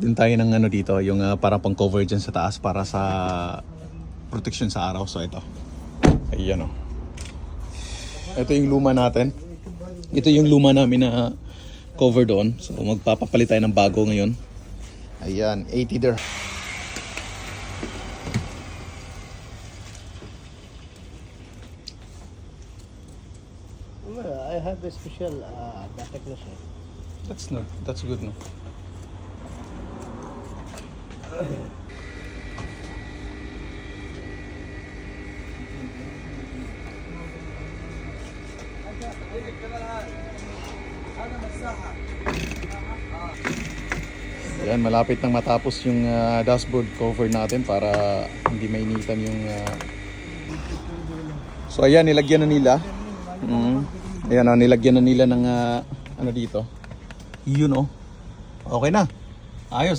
Din tayo ng ano dito, yung parang pang cover dyan sa taas para sa protection sa araw. So ito. Ayan o. Ito yung luma natin. Ito yung luma namin na cover doon. So magpapapalit tayo ng bago ngayon. Ayan, 80 there. I have a special technician. That's good no. Yan, malapit nang matapos yung dashboard cover natin para hindi mainitan yung So ayan, nilagyan na nila. Ayan, nilagyan na nila ng ano dito. Yun oh. Okay na. Ayos.